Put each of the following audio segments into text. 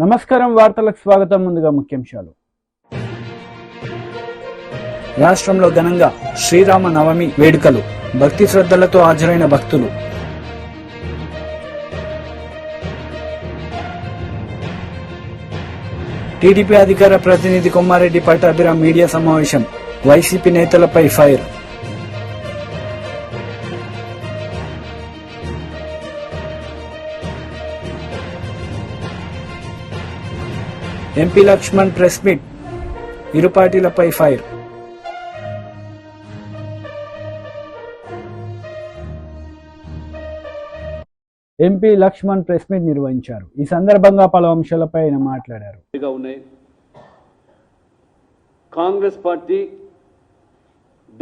నమస్కారం, వార్తలకు స్వాగతం. ముందుగా ముఖ్యాంశాలు. రాష్ట్రంలో ఘనంగా శ్రీరామ నవమి వేడుకలు. భక్తి శ్రద్ధలతో హాజరైన భక్తులు. టీడీపీ అధికార ప్రతినిధి కొమ్మారెడ్డి పట్టాభిరామ్ మీడియా సమావేశం. వైసీపీ నేతలపై fire. MP Laxman press meet. ఇరు పార్టీలపై fire. MP Laxman press meet నిర్వహించారు. ఈ సందర్భంగా పలు అంశాలపై ఆయన మాట్లాడారు. కాంగ్రెస్ పార్టీ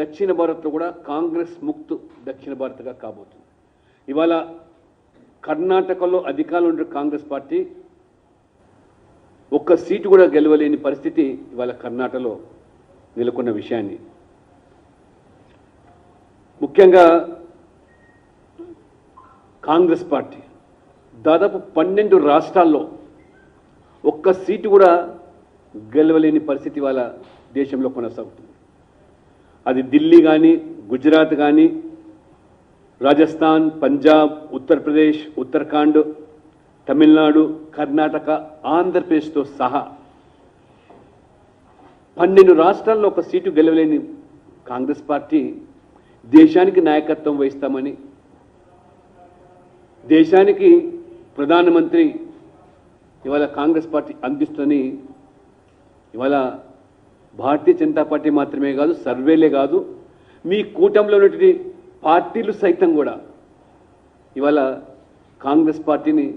దక్షిణ భారత్లో కూడా కాంగ్రెస్ ముక్త్ దక్షిణ భారత్గా కాబోతుంది. ఇవాళ కర్ణాటకలో అధికారంలో ఉన్న కాంగ్రెస్ పార్టీ ఒక్క సీటు కూడా గెలవలేని పరిస్థితి ఇవాళ కర్ణాటకలో నెలకొన్న విషయాన్ని, ముఖ్యంగా కాంగ్రెస్ పార్టీ దాదాపు 12 రాష్ట్రాల్లో ఒక్క సీటు కూడా గెలవలేని పరిస్థితి ఇవాళ దేశంలో కొనసాగుతుంది. అది ఢిల్లీ కానీ, గుజరాత్ కానీ, రాజస్థాన్, పంజాబ్, ఉత్తరప్రదేశ్, ఉత్తరాఖండ్, తమిళనాడు, కర్ణాటక, ఆంధ్రప్రదేశ్తో సహా 12 రాష్ట్రాల్లో ఒక సీటు గెలవలేని కాంగ్రెస్ పార్టీ దేశానికి నాయకత్వం వహిస్తామని, దేశానికి ప్రధానమంత్రి ఇవాళ కాంగ్రెస్ పార్టీ అందిస్తుందని ఇవాళ భారతీయ జనతా పార్టీ మాత్రమే కాదు, సర్వేలే కాదు, మీ కూటమిలో ఉన్నటువంటి పార్టీలు సైతం కూడా ఇవాళ కాంగ్రెస్ పార్టీని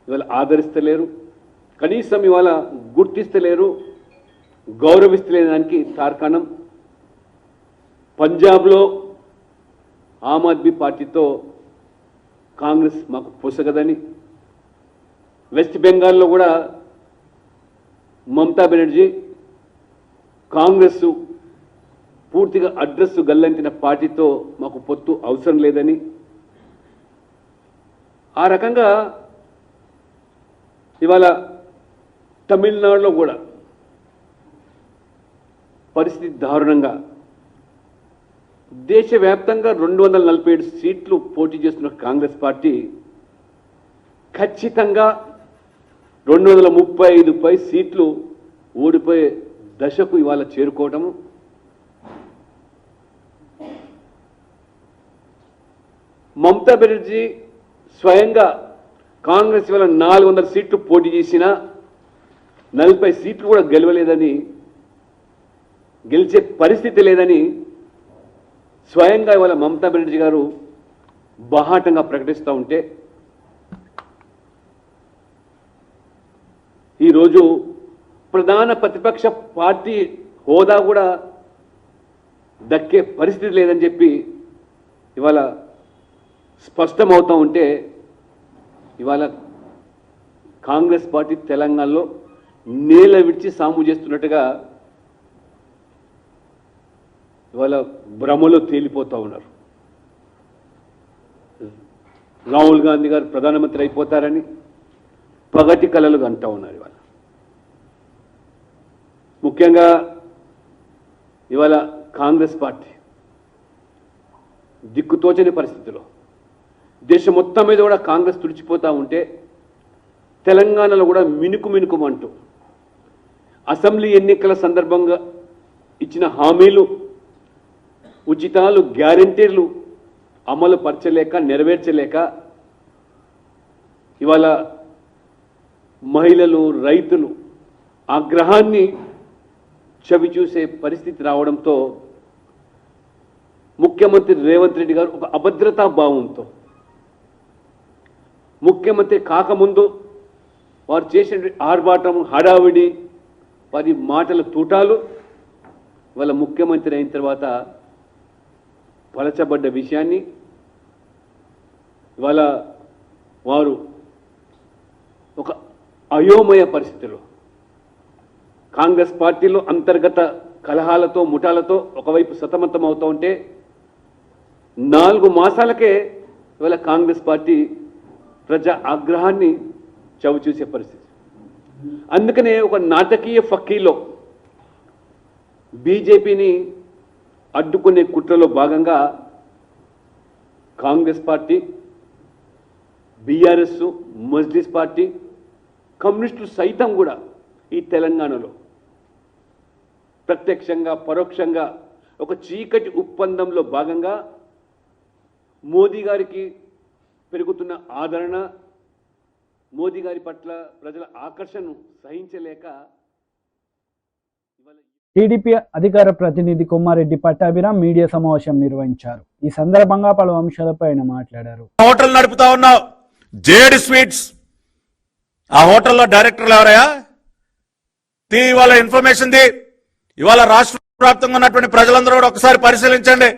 ఇవాళ ఆదరిస్తలేరు, కనీసం ఇవాళ గుర్తిస్తలేరు, గౌరవిస్తలేని దానికి తార్కాణం పంజాబ్లో ఆమ్ ఆద్మీ పార్టీతో కాంగ్రెస్ మాకు పొసగదని, వెస్ట్ బెంగాల్లో కూడా మమతా బెనర్జీ కాంగ్రెస్ పూర్తిగా అడ్రస్ గల్లంటిన పార్టీతో మాకు పొత్తు అవసరం లేదని, ఆ రకంగా ఇవాళ తమిళనాడులో కూడా పరిస్థితి దారుణంగా, దేశవ్యాప్తంగా 247 సీట్లు పోటీ చేస్తున్న కాంగ్రెస్ పార్టీ ఖచ్చితంగా 235 సీట్లు ఓడిపోయే దశకు ఇవాళ చేరుకోవటము, మమతా బెనర్జీ స్వయంగా కాంగ్రెస్ ఇవాళ 400 సీట్లు పోటీ చేసినా 40 సీట్లు కూడా గెలవలేదని, గెలిచే పరిస్థితి లేదని స్వయంగా ఇవాళ మమతా బెనర్జీ గారు బాహాటంగా ప్రకటిస్తూ ఉంటే, ఈరోజు ప్రధాన ప్రతిపక్ష పార్టీ హోదా కూడా దక్కే పరిస్థితి లేదని చెప్పి ఇవాళ స్పష్టమవుతూ ఉంటే, ఇవాళ కాంగ్రెస్ పార్టీ తెలంగాణలో నేల విడిచి సాము చేస్తున్నట్టుగా ఇవాళ భ్రమలో తేలిపోతూ ఉన్నారు. రాహుల్ గాంధీ గారు ప్రధానమంత్రి అయిపోతారని పగటి కలలు అంటూ ఉన్నారు. ఇవాళ ముఖ్యంగా ఇవాళ కాంగ్రెస్ పార్టీ దిక్కుతోచని పరిస్థితిలో దేశం మొత్తం మీద కూడా కాంగ్రెస్ తుడిచిపోతూ ఉంటే, తెలంగాణలో కూడా మినుకుమంటూ అసెంబ్లీ ఎన్నికల సందర్భంగా ఇచ్చిన హామీలు, ఉచితాలు, గ్యారంటీలు అమలు పరచలేక, నెరవేర్చలేక ఇవాళ మహిళలు, రైతులు ఆగ్రహాన్ని చవిచూసే పరిస్థితి రావడంతో ముఖ్యమంత్రి రేవంత్ రెడ్డి గారు ఒక అభద్రతా భావంతో, ముఖ్యమంత్రి కాకముందు వారు చేసిన ఆర్భాటం, హడావిడి, వారి మాటల తూటాలు వాళ్ళ ముఖ్యమంత్రి అయిన తర్వాత పలచబడ్డ విషయాన్ని ఇవాళ వారు ఒక అయోమయ పరిస్థితిలో, కాంగ్రెస్ పార్టీలో అంతర్గత కలహాలతో, ముఠాలతో ఒకవైపు సతమతం అవుతూ ఉంటే, 4 మాసాలకే ఇవాళ కాంగ్రెస్ పార్టీ ప్రజా ఆగ్రహాన్ని చవిచూసే పరిస్థితి. అందుకనే ఒక నాటకీయ ఫక్కీలో బీజేపీని అడ్డుకునే కుట్రలో భాగంగా Congress party, BRS, Majlis party, కమ్యూనిస్టులు సైతం కూడా ఈ తెలంగాణలో ప్రత్యక్షంగా పరోక్షంగా ఒక చీకటి ఒప్పందంలో భాగంగా మోదీ గారికి పెరుగుతున్న ఆదరణ, మోదీ గారి పట్ల ప్రజల ఆకర్షణను సహించలేక ఇవాళ టీడీపీ అధికార ప్రతినిధి కొమ్మారెడ్డి పట్టాభిరామ్ మీడియా సమావేశం నిర్వహించారు. ఈ సందర్భంగా పలు అంశాలపై ఆయన మాట్లాడారు. హోటల్ నడుపుతా ఉన్నావు, జేడ్ స్వీట్స్. ఆ హోటల్లో డైరెక్టర్లు ఎవరయ్యా? ఇవాళ ఇన్ఫర్మేషన్ ది. ఇవాళ రాష్ట్ర వ్యాప్తంగా ఉన్నటువంటి ప్రజలందరూ కూడా ఒకసారి పరిశీలించండి.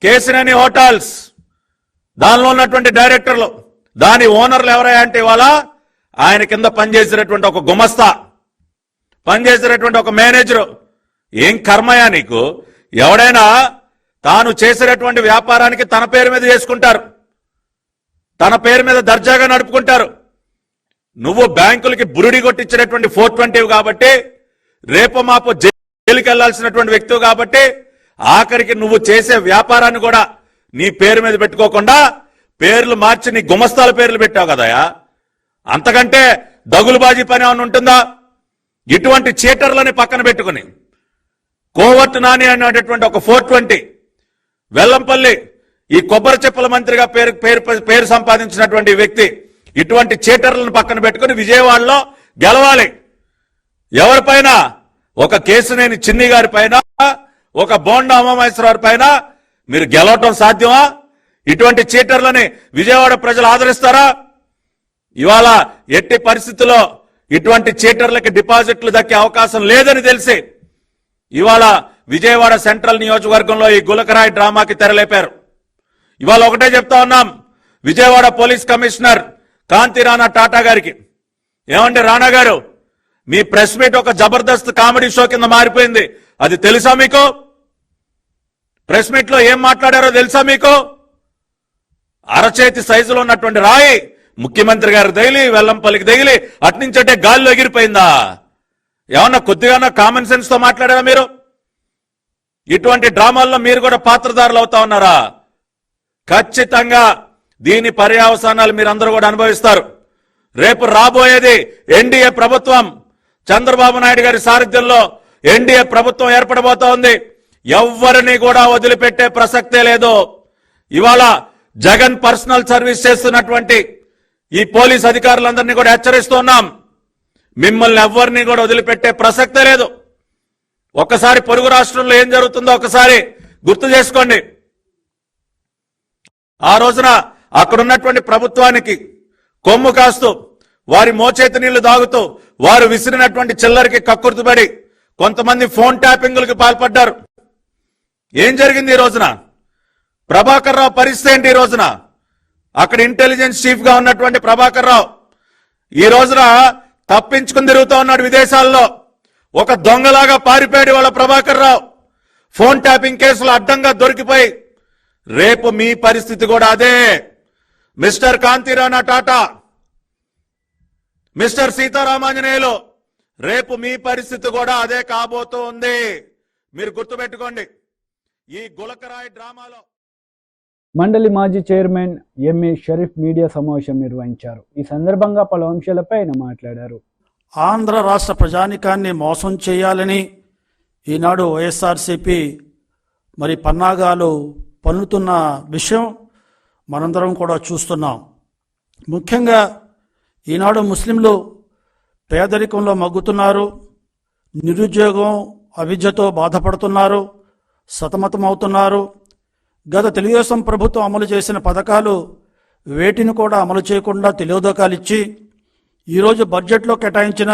కేసినేని హోటల్స్, దానిలో ఉన్నటువంటి డైరెక్టర్లు, దాని ఓనర్లు ఎవరయ్యా అంటే ఇవాళ ఆయన కింద పనిచేసినటువంటి ఒక గుమస్తా, పనిచేసినటువంటి ఒక మేనేజరు. ఏం కర్మయా నీకు? ఎవడైనా తాను చేసినటువంటి వ్యాపారానికి తన పేరు మీద చేసుకుంటారు, తన పేరు మీద దర్జాగా నడుపుకుంటారు. నువ్వు బ్యాంకులకి బురుడి కొట్టించినటువంటి 420 కాబట్టి, రేపు మాపు జైలుకి వెళ్లాల్సినటువంటి వ్యక్తివి కాబట్టి, ఆఖరికి నువ్వు చేసే వ్యాపారాన్ని కూడా నీ పేరు మీద పెట్టుకోకుండా పేర్లు మార్చి నీ గుమస్తాల పేర్లు పెట్టావు కదయా. అంతకంటే దగులుబాజీ పని ఏమైనా ఉంటుందా? ఇటువంటి చీటర్లని పక్కన పెట్టుకుని కోవర్టు నాని అనేటటువంటి ఒక 420 వెల్లంపల్లి, ఈ కొబ్బరి చెప్పుల మంత్రిగా పేరు సంపాదించినటువంటి వ్యక్తి, ఇటువంటి చీటర్లను పక్కన పెట్టుకుని విజయవాడలో గెలవాలి. ఎవరిపైన? ఒక కేసినేని చిన్ని గారి పైన, ఒక బోండా ఉమామహేశ్వరరావు పైన మీరు గెలవటం సాధ్యమా? ఇటువంటి చీటర్లని విజయవాడ ప్రజలు ఆదరిస్తారా? ఇవాళ ఎట్టి పరిస్థితుల్లో ఇటువంటి చీటర్లకి డిపాజిట్లు దక్కే అవకాశం లేదని తెలిసి ఇవాళ విజయవాడ సెంట్రల్ నియోజకవర్గంలో ఈ గులకరాయి డ్రామాకి తెరలేపారు. ఇవాళ ఒకటే చెప్తా ఉన్నాం, విజయవాడ పోలీస్ కమిషనర్ కాంతి రాణా టాటా గారికి, ఏమండి రాణా గారు, మీ ప్రెస్ మీట్ ఒక జబర్దస్త్ కామెడీ షో కింద మారిపోయింది. అది తెలుసా మీకు? ప్రెస్ మీట్ లో ఏం మాట్లాడారో తెలుసా మీకు? అరచేతి సైజులో ఉన్నటువంటి రాయి ముఖ్యమంత్రి గారికి తగిలి, వెల్లంపల్లికి తగిలి అట్నుంచంటే గాల్లో ఎగిరిపోయిందా? ఏమన్నా కొద్దిగా కామన్ సెన్స్ తో మాట్లాడారా మీరు? ఇటువంటి డ్రామాల్లో మీరు కూడా పాత్రధారులు అవుతా ఉన్నారా? ఖచ్చితంగా దీని పర్యవసానాలు మీరందరూ కూడా అనుభవిస్తారు. రేపు రాబోయేది ఎన్డీఏ ప్రభుత్వం, చంద్రబాబు నాయుడు గారి సారథ్యంలో ఎన్డీఏ ప్రభుత్వం ఏర్పడబోతా ఉంది. ఎవ్వరిని కూడా వదిలిపెట్టే ప్రసక్తే లేదు. ఇవాళ జగన్ పర్సనల్ సర్వీస్ చేస్తున్నటువంటి ఈ పోలీస్ అధికారులందరినీ కూడా హెచ్చరిస్తున్నాం, మిమ్మల్ని ఎవ్వరిని కూడా వదిలిపెట్టే ప్రసక్తే లేదు. ఒక్కసారి పొరుగు రాష్ట్రంలో ఏం జరుగుతుందో ఒకసారి గుర్తు చేసుకోండి. ఆ రోజున అక్కడున్నటువంటి ప్రభుత్వానికి కొమ్ము కాస్తూ, వారి మోచేతి నీళ్లు దాగుతూ, వారు విసిరినటువంటి చిల్లరికి కక్కుర్తిపడి కొంతమంది ఫోన్ ట్యాపింగ్లకు పాల్పడ్డారు. ఏం జరిగింది ఈ రోజున? ప్రభాకర్ రావు పరిస్థితి ఏంటి ఈ రోజున? అక్కడ ఇంటెలిజెన్స్ చీఫ్ గా ఉన్నటువంటి ప్రభాకర్ రావు ఈ రోజున తప్పించుకుని తిరుగుతూ ఉన్నాడు విదేశాల్లో. ఒక దొంగలాగా పారిపోయాడు వాళ్ళ ప్రభాకర్ రావు. ఫోన్ ట్యాపింగ్ కేసులు అడ్డంగా దొరికిపోయి రేపు మీ పరిస్థితి కూడా అదే. మిస్టర్ కాంతి రాణా టాటా, మిస్టర్ సీతారామాంజనేయులు, రేపు మీ పరిస్థితి కూడా అదే కాబోతూ ఉంది. మీరు గుర్తుపెట్టుకోండి. ఈ గులకరాయి డ్రామాలో మండలి మాజీ చైర్మన్ ఎంఏ షరీఫ్ మీడియా సమావేశం నిర్వహించారు. ఈ సందర్భంగా పలు అంశాలపై ఆయన మాట్లాడారు. ఆంధ్ర రాష్ట్ర ప్రజానికాన్ని మోసం చేయాలని ఈనాడు వైఎస్ఆర్సీపీ మరి పన్నాగాలు పన్నుతున్న విషయం మనందరం కూడా చూస్తున్నాం. ముఖ్యంగా ఈనాడు ముస్లింలు పేదరికంలో మగ్గుతున్నారు, నిరుద్యోగం అవిద్యతో బాధపడుతున్నారు, సతమతమవుతున్నారు. గత తెలుగుదేశం ప్రభుత్వం అమలు చేసిన పథకాలు వేటిని కూడా అమలు చేయకుండా తెలియదోకాలు ఇచ్చి ఈరోజు బడ్జెట్లో కేటాయించిన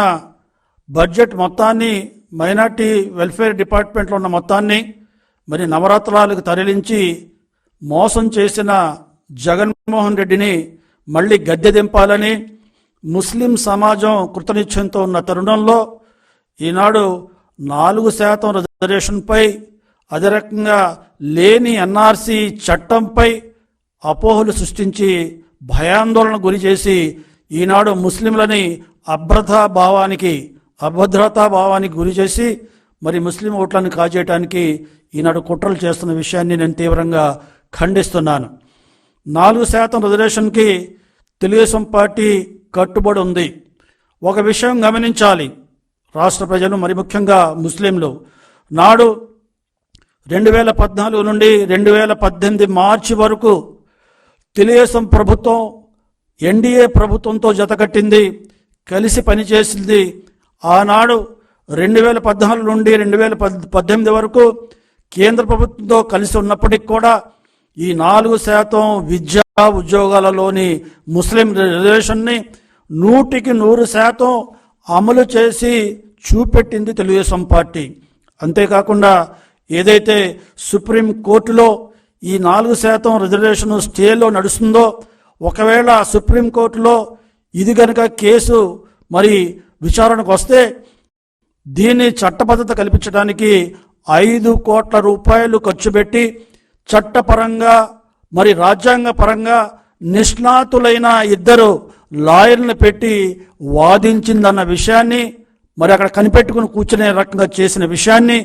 బడ్జెట్ మొత్తాన్ని, మైనార్టీ వెల్ఫేర్ డిపార్ట్మెంట్లో ఉన్న మొత్తాన్ని మరి నవరత్నాలకు తరలించి మోసం చేసిన జగన్మోహన్ రెడ్డిని మళ్ళీ గద్దె దింపాలని ముస్లిం సమాజం కృతనిశ్చయంతో ఉన్న తరుణంలో ఈనాడు 4% రిజర్వేషన్పై, అదే రకంగా లేని ఎన్ఆర్సీ చట్టంపై అపోహలు సృష్టించి భయాందోళన గురి చేసి ఈనాడు ముస్లింలని అభద్రతా భావానికి గురి చేసి మరి ముస్లిం ఓట్లను కాజేయడానికి ఈనాడు కుట్రలు చేస్తున్న విషయాన్ని నేను తీవ్రంగా ఖండిస్తున్నాను. 4% రిజర్వేషన్కి తెలుగుదేశం పార్టీ కట్టుబడి ఉంది. ఒక విషయం గమనించాలి రాష్ట్ర ప్రజలు, మరి ముఖ్యంగా ముస్లింలు. నాడు 2014 నుండి 2018 మార్చి వరకు తెలుగుదేశం ప్రభుత్వం ఎన్డీఏ ప్రభుత్వంతో జతకట్టింది, కలిసి పనిచేసింది. ఆనాడు 2014 నుండి 2018 వరకు కేంద్ర ప్రభుత్వంతో కలిసి ఉన్నప్పటికీ కూడా ఈ 4% విద్యా ఉద్యోగాలలోని ముస్లిం రిజర్వేషన్ని 100% అమలు చేసి చూపెట్టింది తెలుగుదేశం పార్టీ. అంతేకాకుండా ఏదైతే సుప్రీం కోర్టులో ఈ 4% రిజర్వేషన్ స్టేలో నడుస్తుందో, ఒకవేళ సుప్రీంకోర్టులో ఇది కనుక కేసు మరి విచారణకు వస్తే దీన్ని చట్టబద్ధత కల్పించడానికి 5 కోట్ల రూపాయలు ఖర్చు పెట్టి చట్టపరంగా మరి రాజ్యాంగ పరంగా నిష్ణాతులైన 2 లాయర్లను పెట్టి వాదించిందన్న విషయాన్ని, మరి అక్కడ కనిపెట్టుకుని కూర్చునే రకంగా చేసిన విషయాన్ని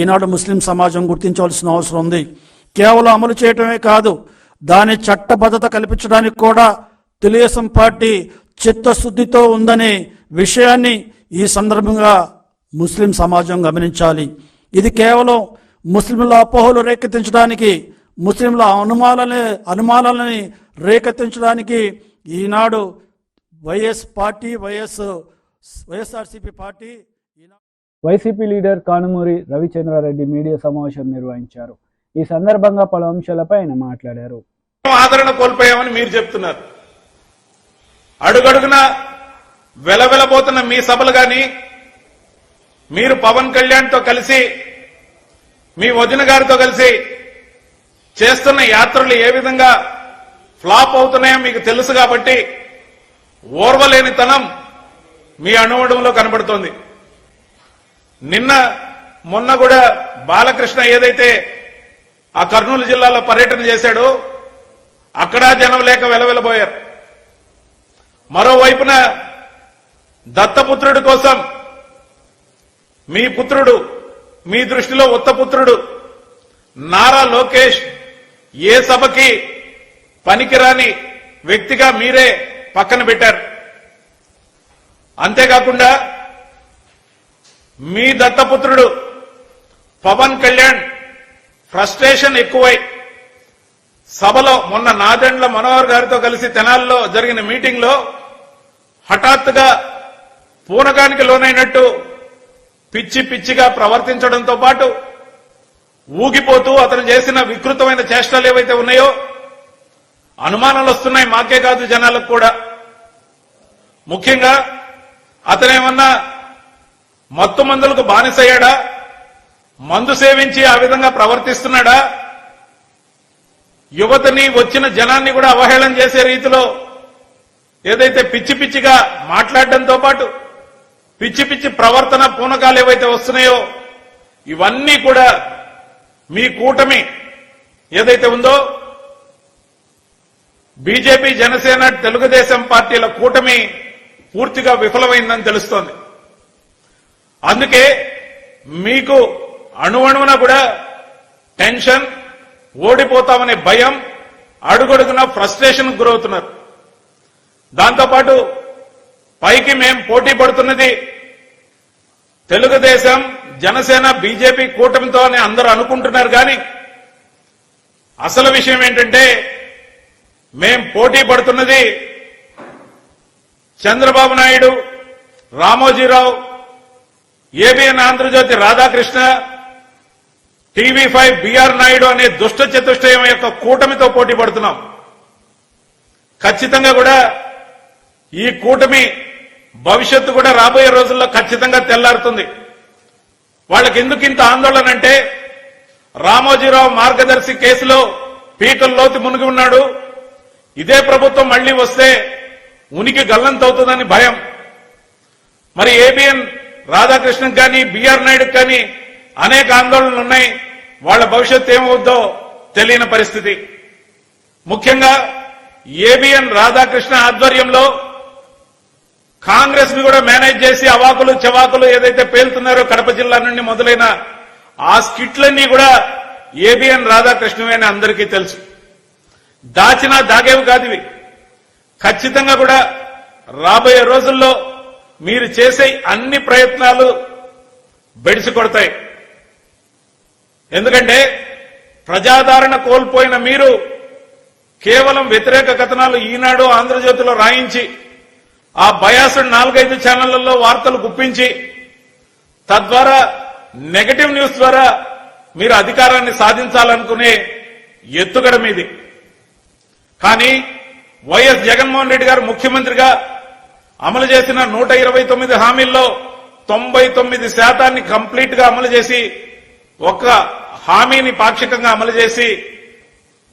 ఈనాడు ముస్లిం సమాజం గుర్తించవలసిన అవసరం ఉంది. కేవలం అమలు చేయటమే కాదు, దాని చట్టబద్ధత కల్పించడానికి కూడా తెలుగుదేశం పార్టీ చిత్తశుద్ధితో ఉందనే విషయాన్ని ఈ సందర్భంగా ముస్లిం సమాజం గమనించాలి. ఇది కేవలం ముస్లింల అపోహలు రేకెత్తించడానికి, ముస్లింల అనుమానాలని రేకెత్తించడానికి Eenadu YSRCP party YCP leader Kanumuri Ravichandra Reddy media సమావేశం నిర్వహించారు. ఈ సందర్భంగా పలు అంశాలపై ఆయన మాట్లాడారు. ఆదరణ కోల్పోయామని మీరు చెప్తున్నారు. అడుగడుగున వెలవెలబోతున్న మీ సభలు గాని, మీరు పవన్ కళ్యాణ్తో కలిసి మీ వదిన గారితో కలిసి చేస్తున్న యాత్రలు ఏ విధంగా ఫ్లాప్ అవుతున్నాయో మీకు తెలుసు కాబట్టి ఓర్వలేనితనం మీ అణువడంలో కనబడుతోంది. మొన్న కూడా బాలకృష్ణ ఏదైతే ఆ కర్నూలు జిల్లాలో పర్యటన చేశాడో అక్కడ జనం లేక వెలవెలబోయారు. మరోవైపున దత్తపుత్రుడి కోసం మీ పుత్రుడు, మీ దృష్టిలో ఉత్తపుత్రుడు నారా లోకేష్ ఏ సభకి పనికిరాని వ్యక్తిగా మీరే పక్కన పెట్టారు. అంతేకాకుండా మీ దత్తపుత్రుడు పవన్ కళ్యాణ్ ఫ్రస్ట్రేషన్ ఎక్కువై సభలో మొన్న నాదెండ్ల మనోహర్ గారితో కలిసి తెనాలిలో జరిగిన మీటింగ్ లో హఠాత్తుగా పూనకానికి లోనైనట్టు పిచ్చి పిచ్చిగా ప్రవర్తించడంతో పాటు ఊగిపోతూ అతను చేసిన వికృతమైన చేష్టలు ఏవైతే ఉన్నాయో అనుమానాలు వస్తున్నాయి, మాకే కాదు జనాలకు కూడా. ముఖ్యంగా అతనేమన్నా మత్తు మందులకు బానిసయ్యాడా, మందు సేవించి ఆ విధంగా ప్రవర్తిస్తున్నాడా, యువతని వచ్చిన జనాన్ని కూడా అవహేళన చేసే రీతిలో ఏదైతే పిచ్చి పిచ్చిగా మాట్లాడడంతో పాటు పిచ్చి పిచ్చి ప్రవర్తన పూనకాలు ఏవైతే వస్తున్నాయో ఇవన్నీ కూడా మీ కూటమి ఏదైతే ఉందో బీజేపీ, జనసేన, తెలుగుదేశం పార్టీల కూటమి పూర్తిగా విఫలమైందని తెలుస్తోంది. అందుకే మీకు అణువణువున కూడా టెన్షన్, ఓడిపోతామనే భయం, అడుగడుగున ఫ్రస్ట్రేషన్ గురవుతున్నారు. దాంతోపాటు పైకి మేం పోటీ పడుతున్నది తెలుగుదేశం, జనసేన, బీజేపీ కూటమితో అని అందరూ అనుకుంటున్నారు. కానీ అసలు విషయం ఏంటంటే మేం పోటీ పడుతున్నది Chandrababu Naidu, Ramoji Rao, ABN Andhra Jyothi Radhakrishna, TV five BR Naidu అనే దుష్ట చతుష్టయం యొక్క కూటమితో పోటీ పడుతున్నాం. ఖచ్చితంగా కూడా ఈ కూటమి భవిష్యత్తు కూడా రాబోయే రోజుల్లో ఖచ్చితంగా తెల్లారుతుంది. వాళ్ళకి ఎందుకు ఇంత ఆందోళన అంటే రామోజీరావు మార్గదర్శి కేసులో పీకల్లోతు మునిగి ఉన్నాడు. ఇదే ప్రభుత్వం మళ్లీ వస్తే ఉనికి గల్లంతవుతుందని భయం. మరి ఏబిఎన్ రాధాకృష్ణకు కానీ బిఆర్ నాయుడుకి కానీ అనేక ఆందోళనలు ఉన్నాయి. వాళ్ల భవిష్యత్తు ఏమవుద్దో తెలియని పరిస్థితి. ముఖ్యంగా ఏబిఎన్ రాధాకృష్ణ ఆధ్వర్యంలో కాంగ్రెస్ ని కూడా మేనేజ్ చేసి అవాకులు చెవాకులు ఏదైతే పేలుతున్నారో కడప జిల్లా నుండి మొదలైన ఆ స్కిట్లన్నీ కూడా ఏబిఎన్ రాధాకృష్ణవే అని అందరికీ తెలుసు. దాచినా దాగేవి కాదు ఇవి. ఖచ్చితంగా కూడా రాబోయే రోజుల్లో మీరు చేసే అన్ని ప్రయత్నాలు బెడిసి కొడతాయి. ఎందుకంటే ప్రజాదరణ కోల్పోయిన మీరు కేవలం వ్యతిరేక కథనాలు ఈనాడు ఆంధ్రజ్యోతిలో రాయించి ఆ బయాసుడ్ 4-5 ఛానళ్లలో వార్తలు గుప్పించి తద్వారా నెగటివ్ న్యూస్ ద్వారా మీరు అధికారాన్ని సాధించాలనుకునే ఎత్తుగడ మీది. కానీ వైఎస్ జగన్మోహన్ రెడ్డి గారు ముఖ్యమంత్రిగా అమలు చేసిన 129 హామీల్లో 99% కంప్లీట్ గా అమలు చేసి ఒక హామీని పాక్షికంగా అమలు చేసి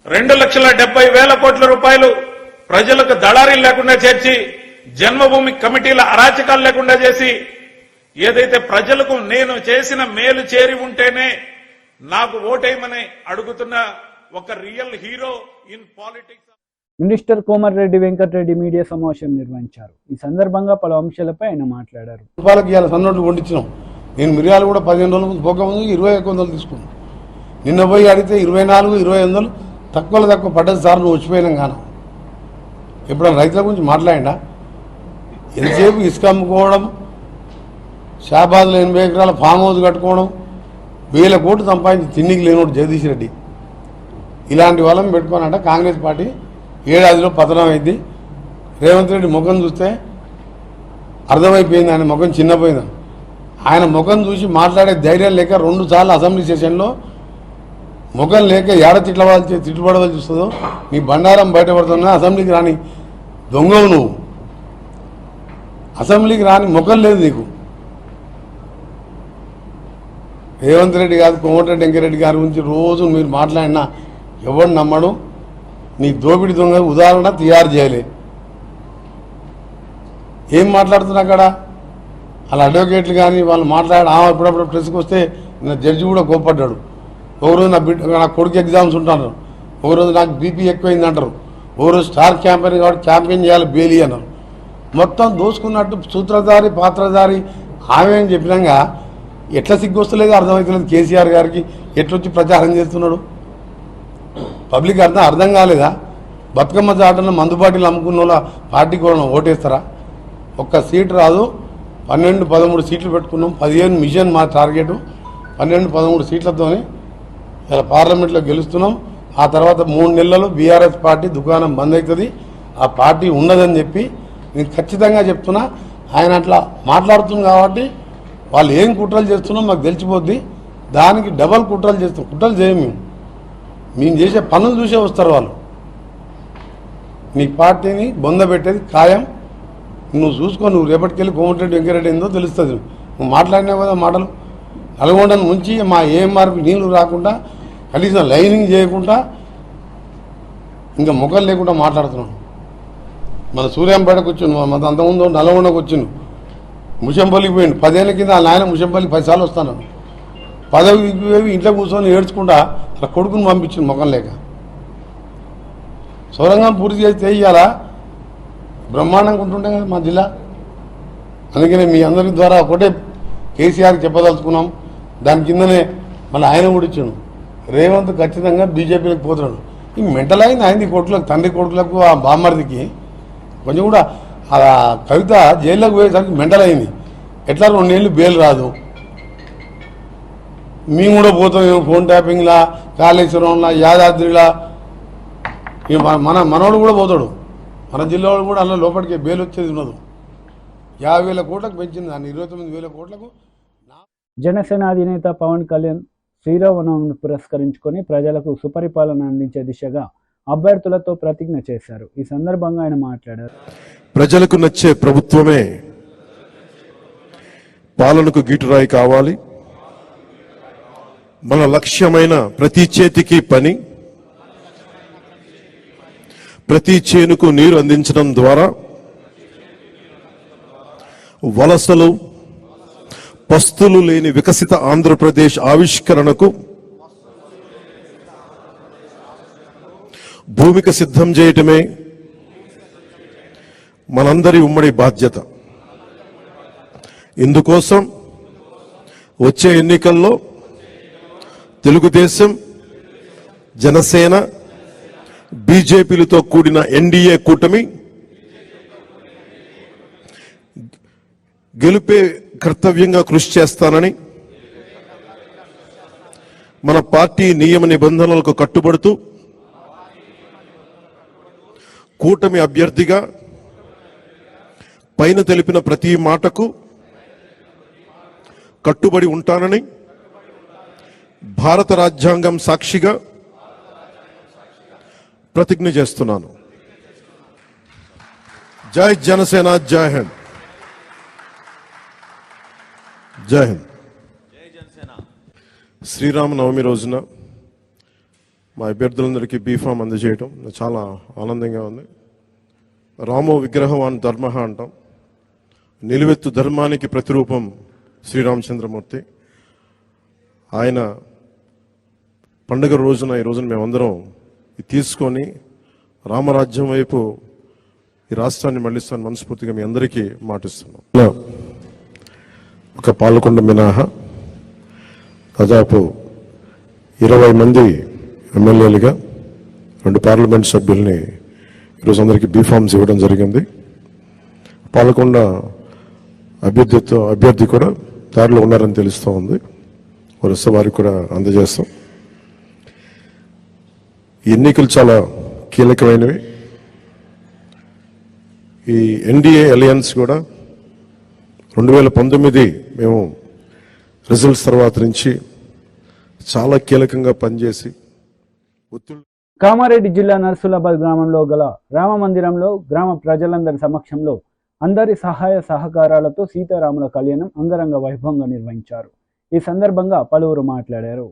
2,70,000 కోట్ల రూపాయలు ప్రజలకు దళారీలు లేకుండా చేర్చి జన్మభూమి కమిటీల అరాచకాలు లేకుండా చేసి ఏదైతే ప్రజలకు నేను చేసిన మేలు చేరి ఉంటేనే నాకు ఓటేయమని అడుగుతున్న ఒక real hero in politics. Minister Komatireddy Venkatreddy media సమావేశం నిర్వహించారు. ఈ సందర్భంగా పలు అంశాలపై ఆయన మాట్లాడారు. రూపాయలకి ఇవాళ సన్నోట్లు వండించినాం. నేను మిరియాలు కూడా 15 రోజుల ముందు పోకముందు 21,000 తీసుకున్నాను. నిన్న పోయి అడిగితే 24, 25 తక్కువలో తక్కువ పడ్డది సార్, నువ్వు వచ్చిపోయినాం కాను. ఎప్పుడైనా రైతుల గురించి మాట్లాడినా? ఎంతసేపు ఇసుక అమ్ముకోవడం, షాబాద్లో 80 ఎకరాల ఫామ్ హౌస్ కట్టుకోవడం, 1000 కోట్లు సంపాదించి తిండికి లేనోడు జగదీష్ రెడ్డి. ఇలాంటి వాళ్ళని పెట్టుకోనంట కాంగ్రెస్ పార్టీ ఏడాదిలో పతనం అయింది. రేవంత్ రెడ్డి ముఖం చూస్తే అర్థమైపోయింది ఆయన ముఖం చిన్నపోయిందని. ఆయన ముఖం చూసి మాట్లాడే ధైర్యం లేక 2 సార్లు అసెంబ్లీ సెషన్లో ముఖం లేక ఏడ తిట్టుబడవలసి చూస్తుందో నీ బండారం బయటపడుతున్నా. అసెంబ్లీకి రాని దొంగవు నువ్వు. అసెంబ్లీకి రాని ముఖం లేదు నీకు. రేవంత్ రెడ్డి గారు కోమటిరెడ్డి వెంకరెడ్డి గారి గురించి రోజు మీరు మాట్లాడినా ఎవరు నమ్మడు. నీ దోపిడి దొంగ ఉదాహరణ తయారు చేయలే. ఏం మాట్లాడుతున్నా అక్కడ వాళ్ళ అడ్వకేట్లు కానీ వాళ్ళు మాట్లాడి అప్పుడప్పుడు ప్రెస్కి వస్తే నా జడ్జి కూడా కోప్పడ్డాడు. ఒకరోజు నా కొడుకు ఎగ్జామ్స్ ఉంటారు, ఒకరోజు నాకు బీపీ ఎక్కువైంది అంటారు, ఒకరోజు స్టార్ క్యాంపెయిన్ కాబట్టి క్యాంపెయిన్ చేయాలి బేలీ అన్నారు. మొత్తం దోసుకున్నట్టు సూత్రధారి పాత్రధారి ఆమె అని చెప్పినాక ఎట్లా సిగ్గొస్తలేదు అర్థమవుతలేదు. కేసీఆర్ గారికి ఎట్లొచ్చి ప్రచారం చేస్తున్నాడు పబ్లిక్ అర్థం కాలేదా? బతుకమ్మ చాటను మందుబాటిలు అమ్ముకున్న వాళ్ళ పార్టీ కూడా ఓటేస్తారా? ఒక్క సీట్ రాదు. 12-13 సీట్లు పెట్టుకున్నాం. 15 మిషన్ మా టార్గెట్. 12-13 సీట్లతోనే ఇలా పార్లమెంట్లో గెలుస్తున్నాం. ఆ తర్వాత 3 నెలల్లో బీఆర్ఎస్ పార్టీ దుకాణం బంద్ అవుతుంది. ఆ పార్టీ ఉండదని చెప్పి నేను ఖచ్చితంగా చెప్తున్నా. ఆయన అట్లా మాట్లాడుతుంది కాబట్టి వాళ్ళు ఏం కుట్రలు చేస్తున్నాం మాకు తెలిసిపోద్ది. దానికి డబల్ కుట్రలు చేస్తాం. కుట్రలు చేయము మేము చేసే పనులు చూసే వస్తారు వాళ్ళు. నీ పార్టీని బొందబెట్టేది ఖాయం. నువ్వు చూసుకో. నువ్వు రేపటికెళ్ళి కోమటిరెడ్డి వెంకరెడ్డి ఏందో తెలుస్తుంది. నువ్వు మాట్లాడినావు కదా మాటలు. నల్గొండను ముంచి మా ఏఎంఆర్కి నీళ్లు రాకుండా కనీసం లైనింగ్ చేయకుండా ఇంకా ముఖం లేకుండా మాట్లాడుతున్నాను. మన సూర్యాంపేటకు వచ్చిండు, మన అంతకుముందు నల్గొండకు వచ్చిండు, ముషంపల్లికి పోయిండు. 10 ఏళ్ళ కింద వాళ్ళ ఆయన ముషంపల్లి 10 సార్లు వస్తాను. పదవికి ఇంట్లో కూర్చొని ఏడ్చుకుంటా అలా కొడుకుని పంపించింది ముఖం లేక. సొరంగం పూర్తి చేస్తే ఇయ్యాలా బ్రహ్మాండంగా ఉంటుండే కదా మా జిల్లా. అందుకనే మీ అందరి ద్వారా ఒకటే కేసీఆర్కి చెప్పదలుచుకున్నాం. దాని కిందనే మళ్ళీ ఆయన కూడా ఇచ్చాడు. రేవంత్ ఖచ్చితంగా బీజేపీలకు పోతున్నాడు. ఈ మెంటల్ అయింది ఆయనది కొడుకులకు, తండ్రి కొడుకులకు, ఆ బామ్మర్దికి కొంచెం కూడా ఆ కవిత జైల్లోకి పోయేసరికి మెంటల్ అయింది. ఎట్లా 2 ఏళ్ళు బెయిల్ రాదు. మేము కూడా పోతాం ఫోన్ ట్యాపింగ్లా, కాళేశ్వరంలా, యాదాద్రిలా. మనోడు కూడా పోతాడు. మన జిల్లా వాడు కూడా అలా లోపలికి బెయిల్ వచ్చేది ఉన్నది. 50,000 కోట్లకు పెంచింది దాన్ని 29,000 కోట్లకు. జనసేన అధినేత పవన్ కళ్యాణ్ శ్రీరామనవమిని పురస్కరించుకొని ప్రజలకు సుపరిపాలన అందించే దిశగా అభ్యర్థులతో ప్రతిజ్ఞ చేశారు. ఈ సందర్భంగా ఆయన మాట్లాడారు. ప్రజలకు నచ్చే ప్రభుత్వమే పాలనకు గీటురాయి కావాలి. మన లక్ష్యమైన ప్రతి చేతికి పని, ప్రతి చేనుకు నీరు అందించడం ద్వారా వలసలు, పస్తులు లేని వికసిత ఆంధ్రప్రదేశ్ ఆవిష్కరణకు భూమిక సిద్ధం చేయటమే మనందరి ఉమ్మడి బాధ్యత. ఇందుకోసం వచ్చే ఎన్నికల్లో తెలుగుదేశం, జనసేన, బీజేపీలతో కూడిన ఎన్డీఏ కూటమి గెలుపే కర్తవ్యంగా కృషి చేస్తానని, మన పార్టీ నియమ నిబంధనలకు కట్టుబడుతూ కూటమి అభ్యర్థిగా పైన తెలిపిన ప్రతి మాటకు కట్టుబడి ఉంటానని భారత రాజ్యాంగం సాక్షిగా ప్రతిజ్ఞ చేస్తున్నాను. జై జనసేన, జై హింద్. జై హింద్. శ్రీరామనవమి రోజున మా అభ్యర్థులందరికీ బీఫామ్ అందజేయడం చాలా ఆనందంగా ఉంది. రామో విగ్రహవాన్ ధర్మ అంటాం. నిలువెత్తు ధర్మానికి ప్రతిరూపం శ్రీరామచంద్రమూర్తి. ఆయన పండుగ రోజున ఈ రోజున మేమందరం తీసుకొని రామరాజ్యం వైపు ఈ రాష్ట్రాన్ని మళ్లిస్తాను మనస్ఫూర్తిగా మీ అందరికీ మాటిస్తున్నాం. ఒక పాలకొండ మినహా దాదాపు 20 మంది ఎమ్మెల్యేలుగా 2 పార్లమెంట్ సభ్యుల్ని ఈరోజు అందరికీ బీఫామ్స్ ఇవ్వడం జరిగింది. పాలకొండ అభ్యర్థి కూడా దారిలో ఉన్నారని తెలుస్తూ ఉంది. వరుస వారికి కూడా అందజేస్తాం. ఎన్నికలు చాలా కీలకమైనవి. ఈ ఎన్డీఏ అలయన్స్ కూడా 2019 మేము రిజల్ట్స్ తర్వాత నుంచి చాలా కీలకంగా పనిచేసి కామారెడ్డి జిల్లా నర్సులాబాద్ గ్రామంలో గల రామ మందిరంలో గ్రామ ప్రజలందరి సమక్షంలో అందరి సహాయ సహకారాలతో సీతారాముల కళ్యాణం అంగరంగ వైభవంగా నిర్వహించారు. ఈ సందర్భంగా పలువురు మాట్లాడారు.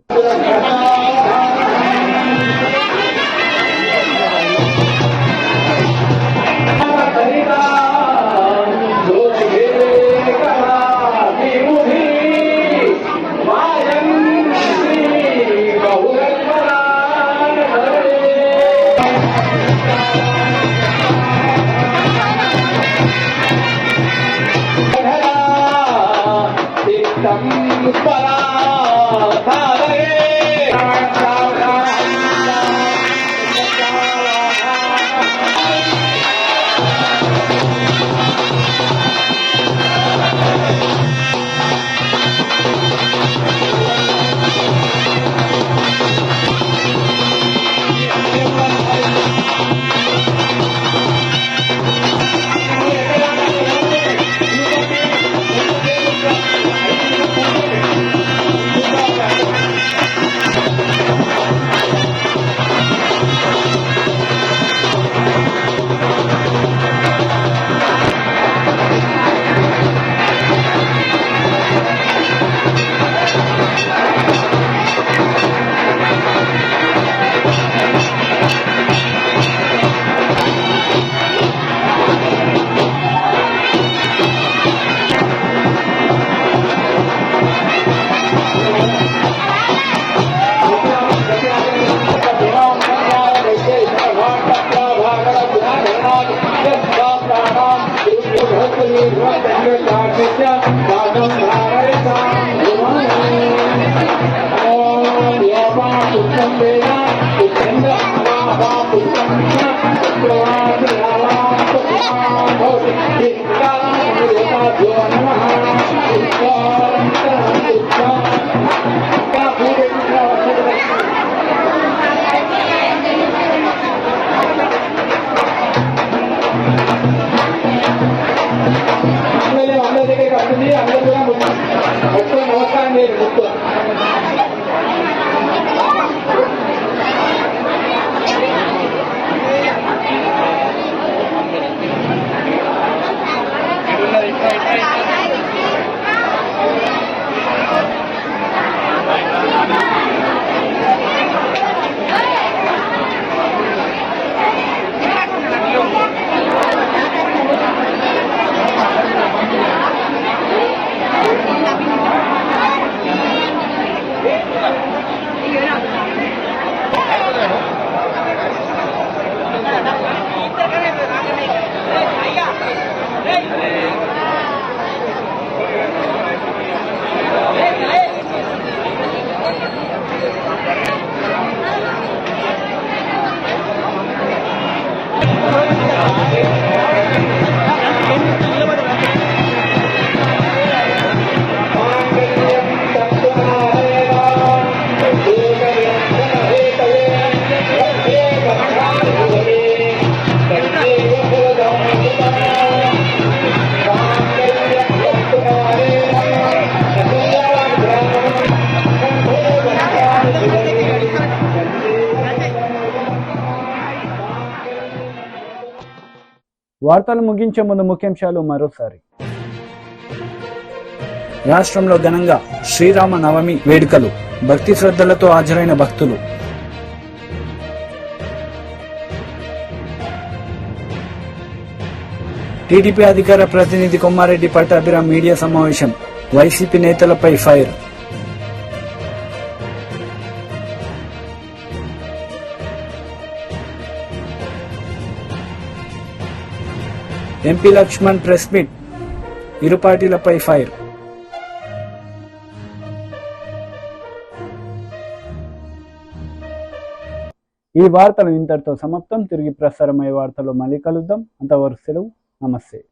వార్తలు ముగించే ముందు ముఖ్యాంశాలు మరోసారి. రాష్ట్రంలో ఘనంగా శ్రీరామ నవమి వేడుకలు. భక్తి శ్రద్ధలతో హాజరైన భక్తులు. టీడీపీ అధికార ప్రతినిధి కొమ్మారెడ్డి పట్టాభిరామ్ మీడియా సమావేశం. వైసీపీ నేతలపై fire. MP Laxman press meet. ఇరు పార్టీలపై ఫైర్. ఈ వార్తలు ఇంతటితో సమాప్తం. తిరిగి ప్రసారమయ్యే వార్తలు మళ్ళీ కలుద్దాం. అంతవరకు సెలవు. నమస్తే.